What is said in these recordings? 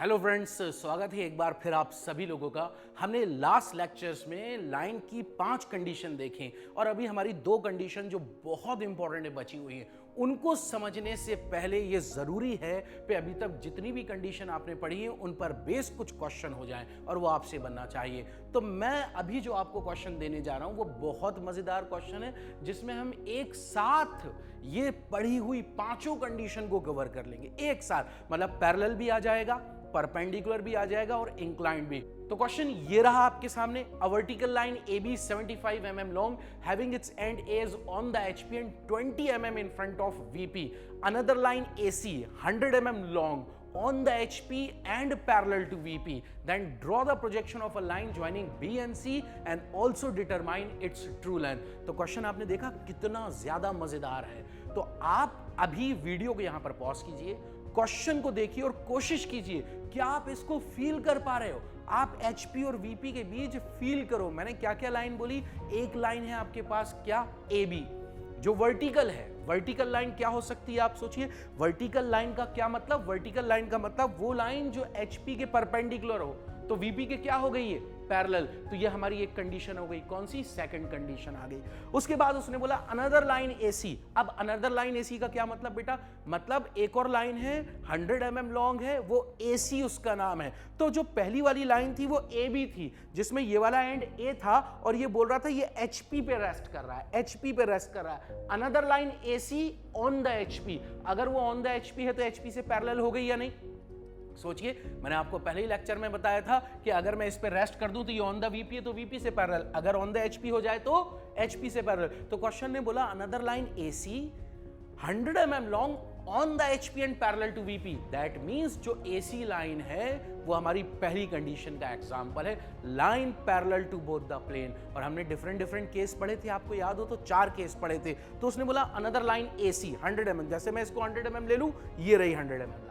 Hello friends, स्वागत है एक बार फिर आप सभी लोगों का। हमने लास्ट लेक्चर्स में लाइन की 5 कंडीशन देखें और अभी हमारी 2 कंडीशन जो बहुत इंपॉर्टेंट है बची हुई हैं। उनको समझने से पहले ये जरूरी है कि अभी तक जितनी भी कंडीशन आपने पढ़ी है उन पर बेस कुछ क्वेश्चन हो जाएं और वो आपसे बनना चाहिए। तो मैं अभी जो आपको क्वेश्चन देने जा रहा हूं वो बहुत मजेदार क्वेश्चन है, जिसमें हम एक साथ ये पढ़ी हुई 5 कंडीशन को कवर कर लेंगे एक साथ। मतलब पैरेलल भी आ जाएगा, परपेंडिकुलर भी आ जाएगा और इंक्लाइंड भी। तो क्वेश्चन ये रहा आपके सामने। A vertical line AB 75 mm long having its end is on the HP and 20 mm in front of VP. Another line AC 100 mm long on the HP and parallel to VP. Then draw the projection of a line joining B and C and also determine its true length. तो question आपने देखा कितना ज्यादा मजेदार है। तो आप अभी वीडियो को यहां पर पॉज कीजिए, क्वेश्चन को देखिए और कोशिश कीजिए क्या आप इसको फील कर पा रहे हो। आप HP और VP के बीच फील करो। मैंने क्या क्या लाइन बोली। एक लाइन है आपके पास क्या, AB, जो वर्टिकल है। वर्टिकल लाइन क्या हो सकती है आप सोचिए। वर्टिकल लाइन का क्या मतलब, वर्टिकल लाइन का मतलब वो लाइन जो HP के परपेंडिकुलर हो। तो VP के क्या हो गई है, पैरेलल। तो ये हमारी एक कंडीशन हो गई, कौन सी, सेकंड कंडीशन आ गई। उसके बाद उसने बोला अनदर लाइन AC। अब अनदर लाइन AC का क्या मतलब बेटा, मतलब एक और लाइन है 100 mm लॉन्ग है, वो AC उसका नाम है। तो जो पहली वाली लाइन थी वो AB थी, जिसमें ये वाला एंड A था और ये बोल रहा था ये HP पे रेस्ट कर रहा है, HP पे रेस्ट कर रहा है। Another line AC on the HP, अगर वो ऑन द HP है तो HP से पैरेलल हो गई या नहीं। सोचिए, मैंने आपको पहले ही लेक्चर में बताया था कि अगर मैं इस पे रेस्ट कर दूं तो ये ऑन द VP है तो VP से पैरेलल, अगर ऑन द HP हो जाए तो HP से पैरेलल। तो क्वेश्चन ने बोला another line AC 100 mm long on the HP and parallel to VP। That means जो AC लाइन है वो हमारी पहली कंडीशन का एग्जांपल है, line parallel to both the plane. और हमने डिफरेंट केस पढ़े थे, आपको याद हो तो 4 केस पढ़े थे। तो उसने बोला अनदर लाइन AC 100 mm, जैसे मैं इसको 100 mm ले लूं, ये रही 100 mm लाइन।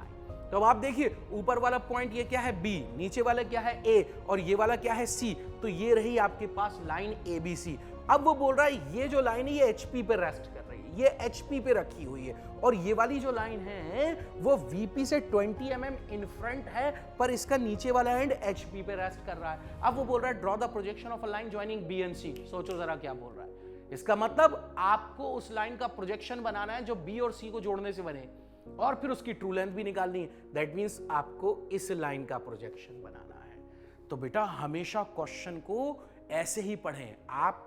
तो अब आप देखिए ऊपर वाला पॉइंट ये क्या है B, नीचे वाला क्या है A और ये वाला क्या है C। तो ये रही आपके पास लाइन ABC। अब वो बोल रहा है ये जो लाइन है ये HP पे रेस्ट कर रही है, ये HP पे रखी हुई है, और ये वाली जो लाइन है वो VP से 20 mm इन फ्रंट है, पर इसका नीचे वाला एंड HP पे रेस्ट कर रहा है। अब वो बोल रहा है draw the projection of a line joining B and C। सोचो जरा क्या बोल रहा है। इसका मतलब आपको उस लाइन का प्रोजेक्शन बनाना है जो B और C को जोड़ने से बने, और फिर उसकी ट्रू लेंथ भी निकालनी है। दैट मींस आपको इस लाइन का प्रोजेक्शन बनाना है। तो बेटा हमेशा क्वेश्चन को ऐसे ही पढ़ें। आप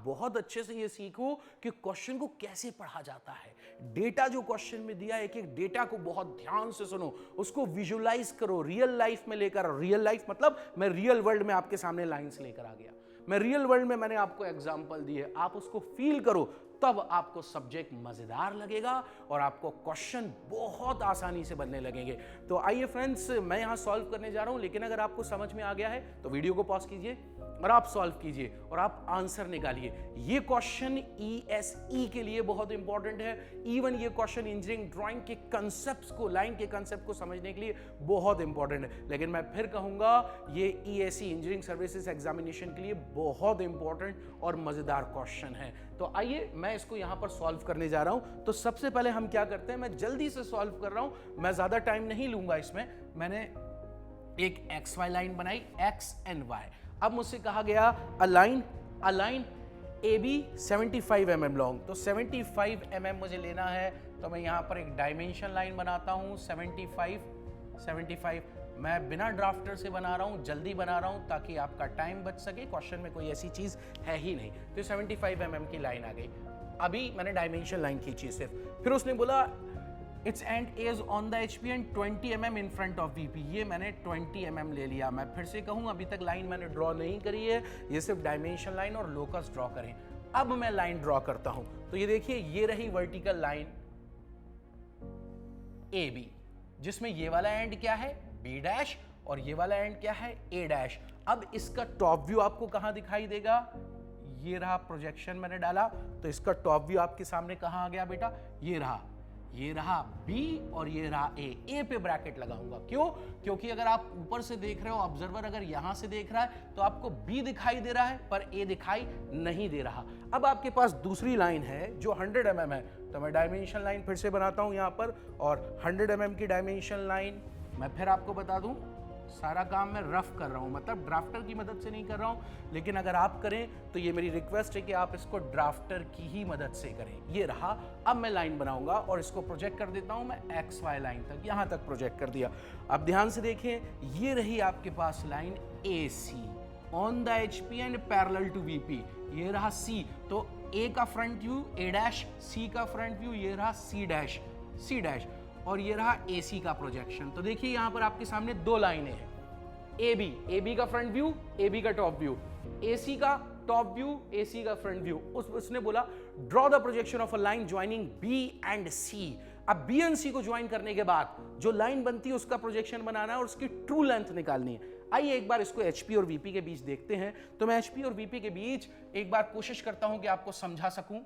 बहुत अच्छे से ये सीखो कि क्वेश्चन को कैसे पढ़ा जाता है। डेटा जो क्वेश्चन में दिया है, एक डेटा को बहुत ध्यान से सुनो, उसको विजुअलाइज करो, रियल लाइफ में लेकर। रियल लाइफ मतलब मैं रियल वर्ल्ड में आपके सामने लाइंस लेकर आ गया, मैं रियल वर्ल्ड में मैंने आपको एग्जांपल दी है, आप उसको फील करो, तब आपको सब्जेक्ट मजेदार लगेगा और आपको क्वेश्चन बहुत आसानी से बनने लगेंगे। तो आइए फ्रेंड्स, मैं यहां सॉल्व करने जा रहा हूं, लेकिन अगर आपको समझ में आ गया है तो वीडियो को पॉज कीजिए और आप सॉल्व कीजिए और आप आंसर निकालिए। ये क्वेश्चन ESE के लिए बहुत इंपॉर्टेंट है। इवन ये क्वेश्चन इंजीनियरिंग ड्राइंग के कंसेप्ट्स को, लाइन के कंसेप्ट को समझने के लिए बहुत इंपॉर्टेंट है। लेकिन मैं फिर कहूंगा ये ESE इंजीनियरिंग सर्विसेज एग्जामिनेशन के लिए बहुत इंपॉर्टेंट और मजेदार क्वेश्चन है। तो आइए मैं इसको यहां पर सॉल्व करने जा रहा हूं। तो सबसे पहले हम क्या करते हैं, मैं जल्दी से सॉल्व कर रहा हूं, मैं ज्यादा टाइम नहीं लूंगा इसमें। मैंने एक XY लाइन बनाई, X एंड Y। अब मुझसे कहा गया a line AB 75 mm long. तो 75 mm मुझे लेना है, तो मैं यहां पर एक डायमेंशन लाइन बनाता हूं। 75 मैं बिना ड्राफ्टर से बना रहा हूं, जल्दी बना रहा हूं ताकि आपका टाइम बच सके। क्वेश्चन में कोई ऐसी चीज है ही नहीं। तो 75 mm की लाइन आ गई। अभी मैंने डायमेंशन लाइन खींची सिर्फ। फिर उसने बोला it's and is on the HP and 20 mm in front of VP। ये मैंने 20 mm ले लिया। मैं फिर से कहूं, अभी तक लाइन मैंने ड्रॉ नहीं करी है, ये सिर्फ डायमेंशन लाइन और लोकस ड्रॉ करें। अब मैं लाइन ड्रॉ करता हूं। तो ये देखिए, ये रही वर्टिकल लाइन AB, जिसमें ये वाला एंड क्या है, B डैश, और ये वाला एंड क्या है, A डैश। अब इसका टॉप व्यू आपको कहां दिखाई देगा, ये रहा प्रोजेक्शन मैंने डाला, तो इसका टॉप व्यू आपके सामने कहां आ गया बेटा, ये रहा B और ये रहा A पे ब्रैकेट लगाऊंगा। क्यों? क्योंकि अगर आप ऊपर से देख रहे हो, ऑब्जर्वर अगर यहां से देख रहा है तो आपको B दिखाई दे रहा है पर A दिखाई नहीं दे रहा। अब आपके पास दूसरी लाइन है जो 100 mm है, तो मैं डायमेंशन लाइन फिर से बनाता हूं यहां पर, और 100 mm की डायमेंशन लाइन मैं फिर आपको बता दूं, सारा काम मैं रफ कर रहा हूं, मतलब ड्राफ्टर की मदद से नहीं कर रहा हूं, लेकिन अगर आप करें तो ये मेरी रिक्वेस्ट है कि आप इसको ड्राफ्टर की ही मदद से करें। ये रहा, अब मैं लाइन बनाऊंगा और इसको प्रोजेक्ट कर देता हूं मैं एक्स वाई लाइन तक, यहां तक प्रोजेक्ट कर दिया। अब ध्यान से देखें, ये रही आपके पास line A C on the HP and parallel to VP। ये रहा C, तो A का front view A dash, C का फ्रंट व्यू ये रहा C डैश, C डैश, और ये रहा AC का प्रोजेक्शन। तो देखिए यहां पर आपके सामने दो लाइनें हैं, AB का फ्रंट व्यू, AB का टॉप व्यू, AC का टॉप व्यू, AC का फ्रंट व्यू। उसने बोला draw the projection of a line joining B and C। अब B एंड C को ज्वाइन करने के बाद जो लाइन बनती है उसका प्रोजेक्शन बनाना है और उसकी ट्रू लेंथ निकालनी है। आइए एक बार इसको HP और VP के बीच देखते हैं। तो मैं HP और VP के बीच एक बार कोशिश करता हूं कि आपको समझा सकूं।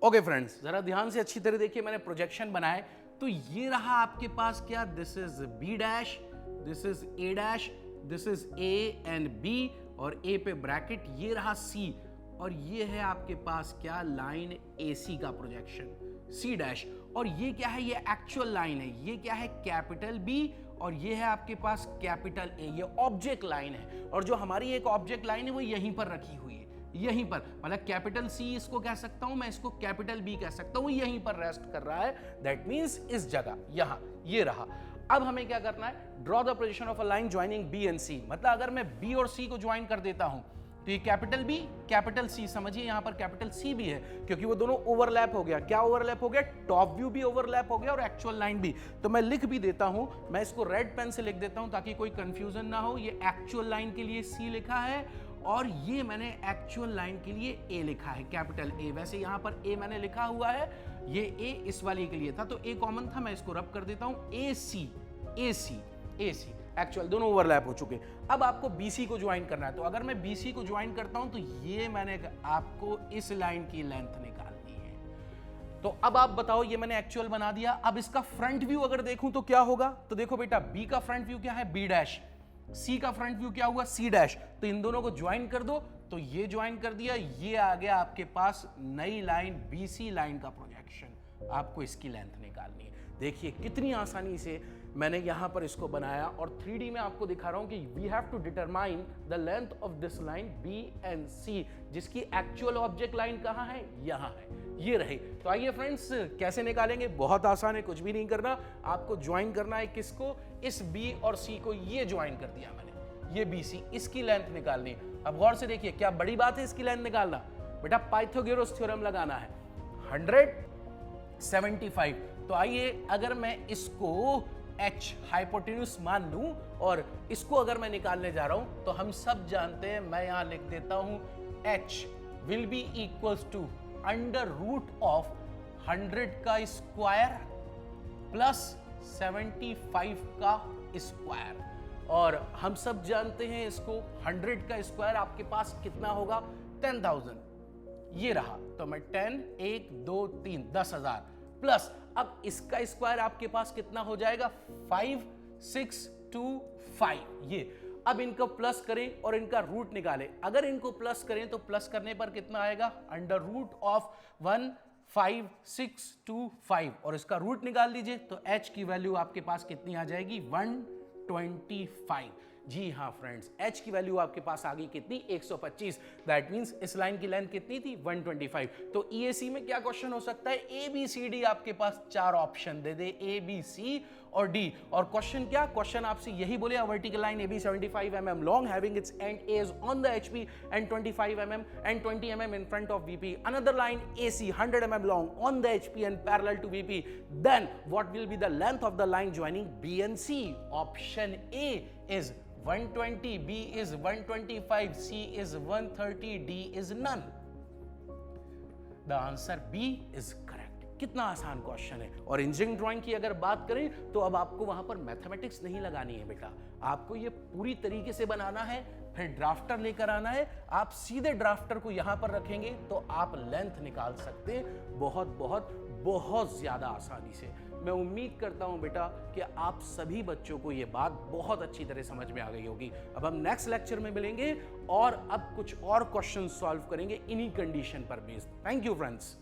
ओके फ्रेंड्स, जरा ध्यान से अच्छी तरह देखिए, मैंने प्रोजेक्शन बनाए। तो ये रहा आपके पास क्या, this is B dash, this is A dash, this is A and B, और A पे ब्रैकेट, ये रहा C, और ये है आपके पास क्या, लाइन AC का प्रोजेक्शन C डैश। और ये क्या है, ये एक्चुअल लाइन है, ये क्या है, कैपिटल B, और ये है आपके पास कैपिटल A, ये ऑब्जेक्ट लाइन है। और जो हमारी एक ऑब्जेक्ट लाइन है वो यहीं पर रखी हुई है, यहीं पर, मतलब कैपिटल C इसको कह सकता हूं मैं, इसको कैपिटल B कह सकता हूं, यहीं पर रेस्ट कर रहा है, दैट मींस इस जगह, यहां, ये रहा। अब हमें क्या करना है, draw the position of a line joining B and C। मतलब अगर मैं B और C को ज्वाइन कर देता हूं तो ये कैपिटल B कैपिटल C, समझिए यहां पर कैपिटल C भी है क्योंकि वो दोनों ओवरलैप हो गया। क्या ओवरलैप हो गया, टॉप व्यू भी ओवरलैप हो गया और एक्चुअल लाइन भी। तो मैं लिख भी देता हूं, मैं इसको रेड पेन से लिख देता हूं ताकि कोई कंफ्यूजन ना हो। ये एक्चुअल लाइन के लिए C लिखा है और ये मैंने एक्चुअल लाइन के लिए A लिखा है, कैपिटल A। वैसे यहां पर A मैंने लिखा हुआ है, ये A इस वाली के लिए था तो A कॉमन था, मैं इसको रब कर देता हूं, AC AC AC, एक्चुअल दोनों ओवरलैप हो चुके। अब आपको BC को ज्वाइन करना है, तो अगर मैं BC को ज्वाइन करता हूं तो ये मैंने आपको इस लाइन की लेंथ निकालनी है। तो अब आप बताओ, ये मैंने एक्चुअल बना दिया। अब इसका फ्रंट व्यू अगर देखूं तो क्या होगा, तो देखो बेटा, B का फ्रंट व्यू क्या है, B डैश, C का फ्रंट व्यू क्या हुआ, C डैश। तो इन दोनों को ज्वाइन कर दो, तो ये ज्वाइन कर दिया, ये आ गया आपके पास नई लाइन BC लाइन का प्रोजेक्शन। आपको इसकी लेंथ निकालनी है। देखिए कितनी आसानी से मैंने यहां पर इसको बनाया और 3D में आपको दिखा रहा हूं कि we have to determine the length of this line B and C, जिसकी एक्चुअल ऑब्जेक्ट लाइन कहां है, यहां है, ये रहे। तो आइए फ्रेंड्स, कैसे निकालेंगे, बहुत आसान है, कुछ भी नहीं करना, आपको ज्वाइन करना है किसको, इस B और C को, ये ज्वाइन कर दिया मैंने, ये BC, इसकी लेंथ निकालनी है। अब गौर से देखिए, क्या बड़ी बात है इसकी लेंथ निकालना, बेटा पाइथागोरस थ्योरम लगाना है, 175। तो आइए अगर मैं इसको H हाइपोटेन्यूस मान लूं और इसको अगर मैं निकालने जा रहा हूं तो हम सब जानते हैं, मैं यहां लिख देता हूं H will be equals to under root of 100 का स्क्वायर प्लस 75 का स्क्वायर। और हम सब जानते हैं इसको, 100 का स्क्वायर आपके पास कितना होगा, 10,000, ये रहा। तो मैं 10 1 2 3 10,000 प्लस, अब इसका स्क्वायर आपके पास कितना हो जाएगा, 5625, ये। अब इनको प्लस करें और इनका रूट निकालें। अगर इनको प्लस करें तो प्लस करने पर कितना आएगा, अंडर रूट ऑफ 15625, और इसका रूट निकाल दीजिए तो H की वैल्यू आपके पास कितनी आ जाएगी, 125। जी हाँ फ्रेंड्स, H की वैल्यू आपके पास आ गई कितनी, 125। दैट मींस इस लाइन की लेंथ कितनी थी, 125। तो EAC में क्या क्वेश्चन हो सकता है, ABCD आपके पास 4 ऑप्शन दे दे, ABC और D। और क्वेश्चन क्या, क्वेश्चन आपसे यही बोले, a vertical line AB 75 mm long having its end A is on the HP and 25 mm and 20 mm in front of VP. Another line AC 100 mm long on the HP and parallel to VP. Then what will be the length of the line joining B and C? Option A is 120, B is 125, C is 130, D is none. The answer B is correct. कितना आसान question है। और engineering drawing की अगर बात करें तो अब आपको वहां पर मैथमेटिक्स नहीं लगानी है बेटा, आपको ये पूरी तरीके से बनाना है, फिर ड्राफ्टर लेकर आना है। आप सीधे ड्राफ्टर को यहां पर रखेंगे तो आप लेंथ निकाल सकते हैं बहुत बहुत बहुत ज्यादा आसानी से। मैं उम्मीद करता हूं बेटा कि आप सभी बच्चों को यह बात बहुत अच्छी तरह समझ में आ गई होगी। अब हम नेक्स्ट लेक्चर में मिलेंगे और अब कुछ और क्वेश्चन सॉल्व करेंगे इन्हीं कंडीशन पर बेस्ड। Thank you friends.